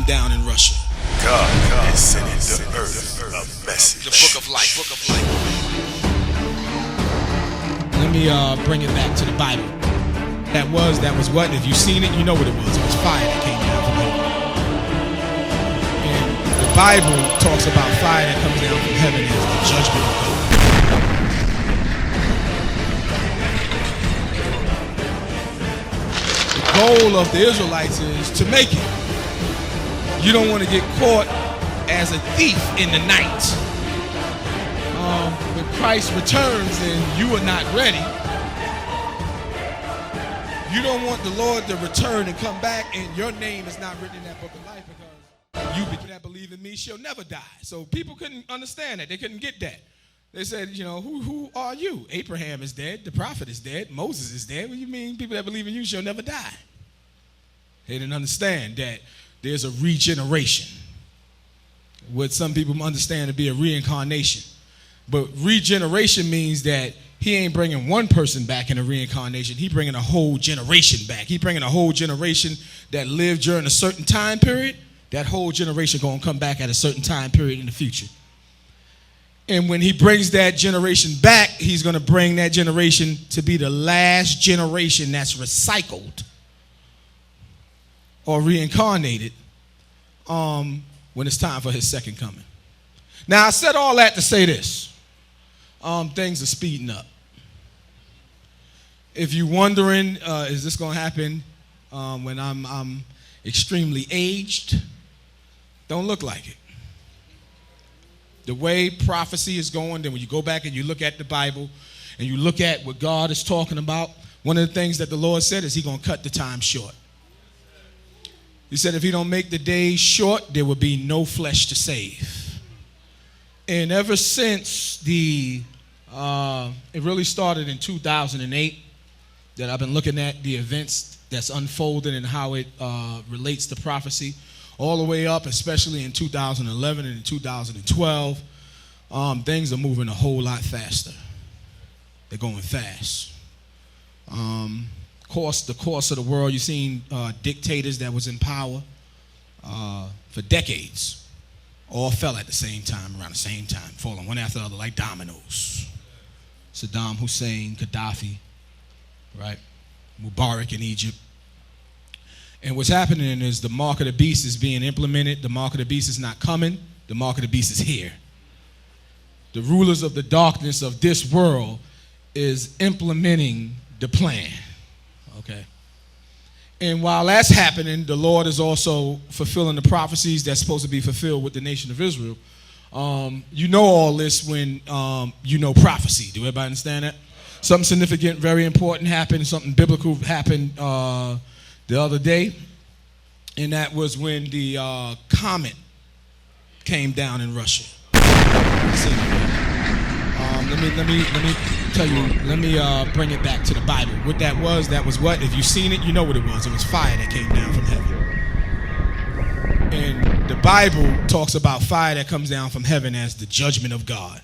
came down in Russia. God is sending the earth a message. The book of life. Let me bring it back to the Bible. That was what? If you've seen it, you know what it was. It was fire that came down from heaven. And the Bible talks about fire that comes down from heaven as the judgment of God. The goal of the Israelites is to make it. You don't want to get caught as a thief in the night. When Christ returns and you are not ready, you don't want the Lord to return and come back and your name is not written in that book of life, because you that believe in me shall never die. So people couldn't understand that. They couldn't get that. They said, who are you? Abraham is dead. The prophet is dead. Moses is dead. What do you mean people that believe in you shall never die? They didn't understand that there's a regeneration. What some people understand to be a reincarnation. But regeneration means that he ain't bringing one person back in a reincarnation. He bringing a whole generation back. He bringing a whole generation that lived during a certain time period. That whole generation going to come back at a certain time period in the future. And when he brings that generation back, he's going to bring that generation to be the last generation that's recycled or reincarnated when it's time for his second coming. Now, I said all that to say this. Things are speeding up. If you're wondering, is this going to happen when I'm extremely aged? Don't look like it. The way prophecy is going, then when you go back and you look at the Bible and you look at what God is talking about, one of the things that the Lord said is he's going to cut the time short. He said if he don't make the days short, there will be no flesh to save. And ever since it really started in 2008, that I've been looking at the events that's unfolding and how it relates to prophecy, all the way up, especially in 2011 and in 2012, things are moving a whole lot faster. They're going fast. The course of the world, you've seen dictators that was in power for decades, all fell at the same time, around the same time, falling one after the other like dominoes. Saddam Hussein, Gaddafi, right? Mubarak in Egypt. And what's happening is the mark of the beast is being implemented. The mark of the beast is not coming. The mark of the beast is here. The rulers of the darkness of this world is implementing the plan, okay? And while that's happening, the Lord is also fulfilling the prophecies that's supposed to be fulfilled with the nation of Israel. You know all this when you know prophecy. Do everybody understand that? Something significant, very important happened. Something biblical happened the other day, and that was when the comet came down in Russia. Let me tell you. Let me bring it back to the Bible. What that was what? If you've seen it, you know what it was. It was fire that came down from heaven. And the Bible talks about fire that comes down from heaven as the judgment of God.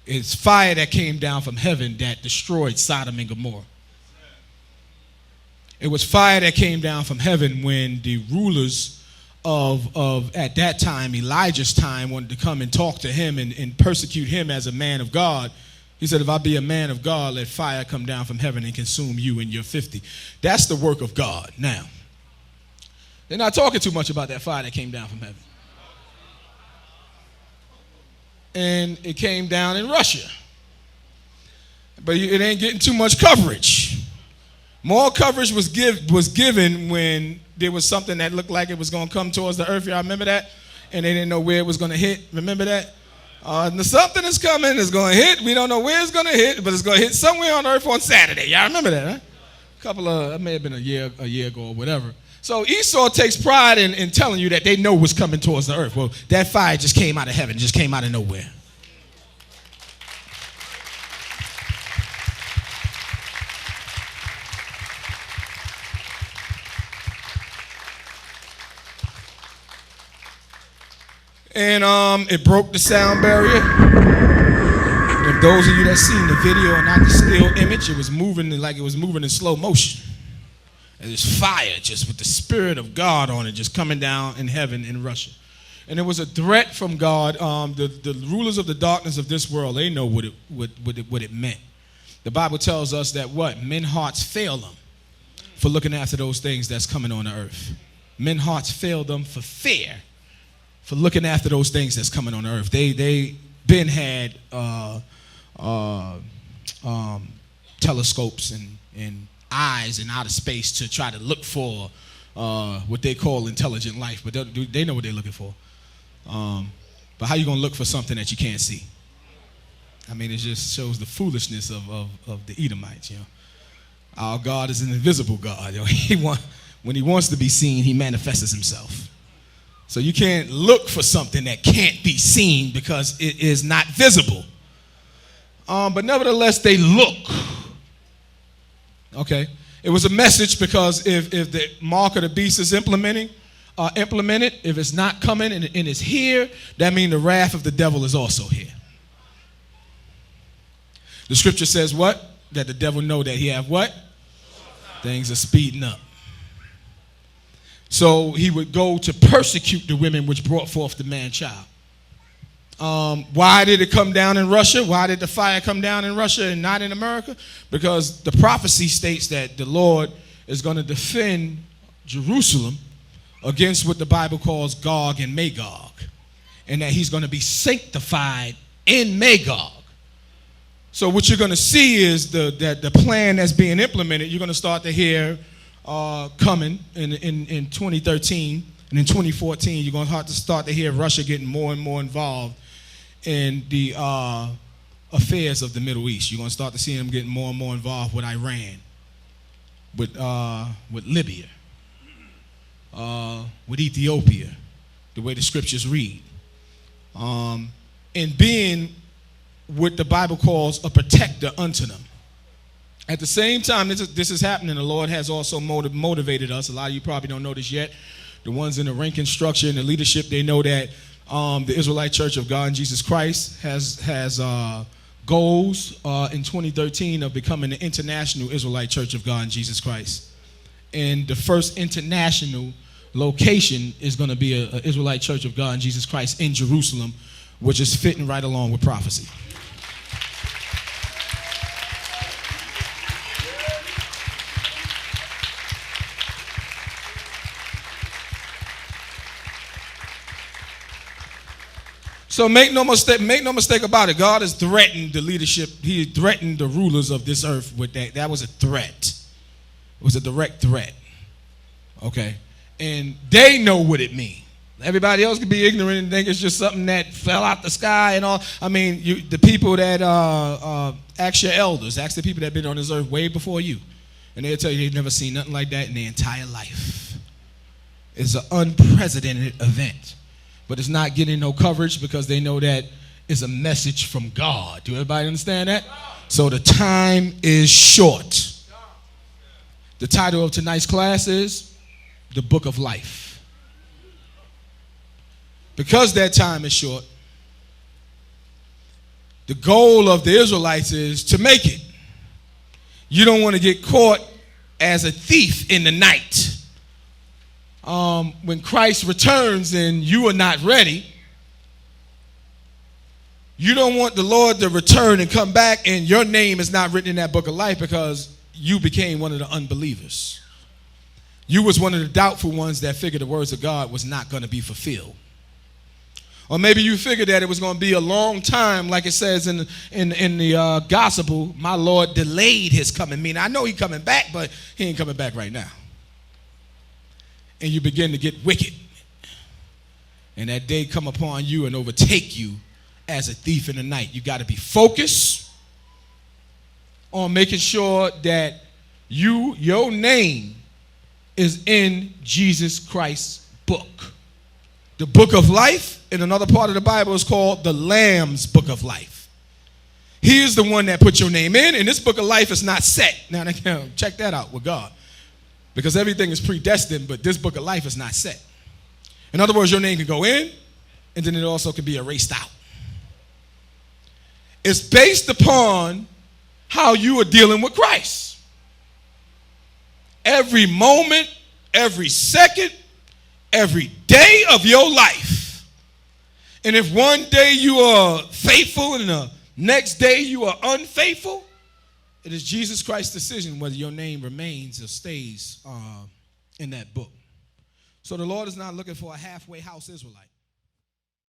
It's fire that came down from heaven that destroyed Sodom and Gomorrah. It was fire that came down from heaven when the rulers of at that time, Elijah's time, wanted to come and talk to him and persecute him as a man of God. He said, if I be a man of God, let fire come down from heaven and consume you and your 50. That's the work of God. Now, they're not talking too much about that fire that came down from heaven. And it came down in Russia. But it ain't getting too much coverage. More coverage was given when there was something that looked like it was going to come towards the earth. Y'all remember that? And they didn't know where it was going to hit. Remember that? Something is coming. It's going to hit. We don't know where it's going to hit, but it's going to hit somewhere on earth on Saturday. Y'all remember that, huh? That may have been a year ago or whatever. So Esau takes pride in telling you that they know what's coming towards the earth. Well, that fire just came out of heaven, just came out of nowhere. And it broke the sound barrier. If those of you that seen the video and not the still image, it was moving like it was moving in slow motion. And there's fire just with the Spirit of God on it just coming down in heaven in Russia. And it was a threat from God. The rulers of the darkness of this world, they know what it meant. The Bible tells us that what? Men's hearts fail them for looking after those things that's coming on the earth. Men's hearts fail them for fear, for looking after those things that's coming on the earth. They been had telescopes and eyes in outer space to try to look for what they call intelligent life, but they know what they're looking for. But how you gonna look for something that you can't see? I mean, it just shows the foolishness of the Edomites. You know, our God is an invisible God. You know, when he wants to be seen, he manifests himself. So you can't look for something that can't be seen because it is not visible. But nevertheless, they look. Okay, it was a message because if the mark of the beast is implemented, if it's not coming and it's here, that means the wrath of the devil is also here. The scripture says what? That the devil know that he have what? Things are speeding up. So he would go to persecute the women which brought forth the man-child. Why did it come down in Russia? Why did the fire come down in Russia and not in America? Because the prophecy states that the Lord is going to defend Jerusalem against what the Bible calls Gog and Magog, and that he's going to be sanctified in Magog. So what you're going to see is that the plan that's being implemented, you're going to start to hear coming in 2013, and in 2014, you're going to start to hear Russia getting more and more involved in the affairs of the Middle East. You're going to start to see them getting more and more involved with Iran, with Libya, with Ethiopia, the way the scriptures read, and being what the Bible calls a protector unto them. At the same time this is happening, the Lord has also motivated us. A lot of you probably don't know this yet. The ones in the ranking structure and the leadership, they know that the Israelite Church of God in Jesus Christ has goals in 2013 of becoming the International Israelite Church of God in Jesus Christ. And the first international location is going to be an Israelite Church of God in Jesus Christ in Jerusalem, which is fitting right along with prophecy. So make no mistake about it. God has threatened the leadership. He threatened the rulers of this earth with that. That was a threat. It was a direct threat. Okay? And they know what it means. Everybody else can be ignorant and think it's just something that fell out the sky and all. I mean, the people that ask your elders, ask the people that have been on this earth way before you, and they'll tell you they've never seen nothing like that in their entire life. It's an unprecedented event. But it's not getting no coverage because they know that it's a message from God. Do everybody understand that? So the time is short. The title of tonight's class is The Book of Life. Because that time is short, the goal of the Israelites is to make it. You don't want to get caught as a thief in the night. When Christ returns and you are not ready, you don't want the Lord to return and come back and your name is not written in that book of life because you became one of the unbelievers. You was one of the doubtful ones that figured the words of God was not going to be fulfilled. Or maybe you figured that it was going to be a long time, like it says in the gospel, my Lord delayed his coming. Meaning, I know he's coming back, but he ain't coming back right now. And you begin to get wicked. And that day come upon you and overtake you as a thief in the night. You got to be focused on making sure that your name is in Jesus Christ's book. The book of life in another part of the Bible is called the Lamb's book of life. He is the one that put your name in, and this book of life is not set. Now, check that out with God. Because everything is predestined, but this book of life is not set. In other words, your name can go in, and then it also can be erased out. It's based upon how you are dealing with Christ. every moment, every second, every day of your life. And if one day you are faithful and the next day you are unfaithful, it is Jesus Christ's decision whether your name remains or stays in that book. So the Lord is not looking for a halfway house Israelite.